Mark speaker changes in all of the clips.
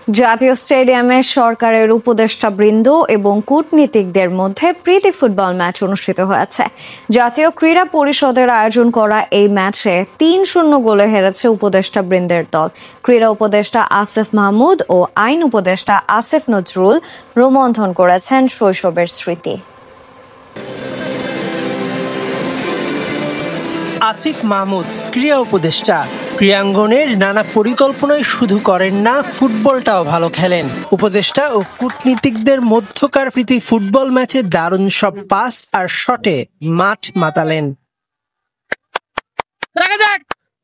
Speaker 1: জাতীয় স্টেডিয়ামে সরকারের উপদেষ্টাবৃন্দ এবং কূটনীতিকদের মধ্যে প্রীতি ফুটবল ম্যাচ অনুষ্ঠিত হয়েছে। জাতীয় ক্রীড়া পরিষদের আয়োজন করা এই ম্যাচে ৩-০ গোলে হেরেছে উপদেষ্টাবৃন্দের দল। ক্রীড়া উপদেষ্টা আসিফ মাহমুদ ও আইন উপদেষ্টা আসিফ নজরুল রোমন্থন করেছেন শৈশবের স্মৃতি।
Speaker 2: আসিফ মাহমুদ ক্রীড়া উপদেষ্টা ক্রীড়াঙ্গনের নানা পরিকল্পনায় শুধু করেন না, ফুটবলটাও ভালো খেলেন। উপদেষ্টা ও কূটনীতিকদের মধ্যকার প্রীতি ফুটবল ম্যাচে দারুণ সব পাস আর শটে মাঠ মাতালেন।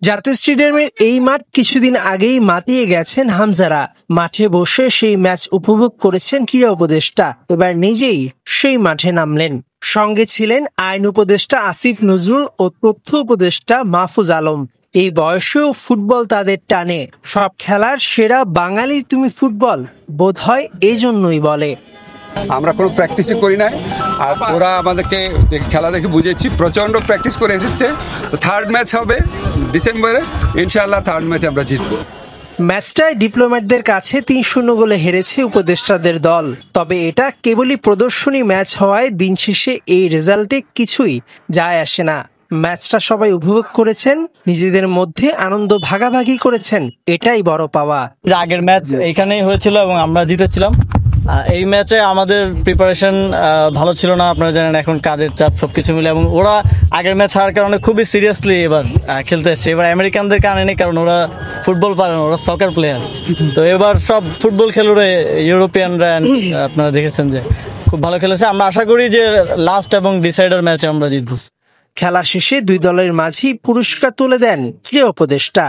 Speaker 2: জাতীয় স্টেডিয়ামের এই মাঠ কিছুদিন আগেই মাতিয়ে গেছেন হামজারা। মাঠে বসে সেই ম্যাচ উপভোগ করেছেন ক্রীড়া উপদেষ্টা। এবার নিজেই সেই মাঠে নামলেন। সঙ্গে ছিলেন আইন উপদেষ্টা আসিফ নজরুল ও তথ্য উপদেষ্টা মাহফুজ আলম। এই বয়সেও ফুটবল তাদের টানে। সব খেলার সেরা বাঙালির তুমি ফুটবল বোধহয় এজন্যই বলে।
Speaker 3: আমরা কোনো প্র্যাকটিসই করি নাই, আর ওরা আমাদেরকে খেলা দেখে বুঝেছি, প্রচণ্ড প্র্যাকটিস করে এসেছে। তো থার্ড ম্যাচ হবে ডিসেম্বরে, ইনশাআল্লাহ থার্ড ম্যাচ আমরা জিতবো।
Speaker 2: ম্যাচটায় ডিপ্লোম্যাটদের কাছে ৩-০ গোলে হেরেছে উপদেষ্টাদের দল। তবে এটা কেবলই প্রদর্শনী ম্যাচ হওয়ায় দিন শেষে এই রেজাল্টে কিছুই যায় আসে না। ম্যাচটা সবাই উপভোগ করেছেন, নিজেদের মধ্যে আনন্দ ভাগাভাগি করেছেন, এটাই বড় পাওয়া।
Speaker 4: আগের ম্যাচ এইখানেই হয়েছিল এবং আমরা জিতেছিলাম। এই ম্যাচে আমাদের প্রিপারেশন ভালো ছিল না, আপনারা জানেন, এখন কাজের চাপ সবকিছু মিলে, এবং ওরা আগের ম্যাচ হারার কারণে খুবই সিরিয়াসলি এবার খেলতে এসছে। এবার আমেরিকানদের কারণে নেই, কারণ ওরা ফুটবল পারে না, ওরা সকার প্লেয়ার। তো এবার সব ফুটবল খেলুড়ে ইউরোপিয়ানরা আপনারা দেখেছেন যে খুব ভালো খেলেছে। আমরা আশা করি যে লাস্ট এবং ডিসাইডার ম্যাচে আমরা জিতবো।
Speaker 2: খেলা শেষে দুই দলের মাঝেই পুরস্কার তুলে দেন ক্রীড়া উপদেষ্টা।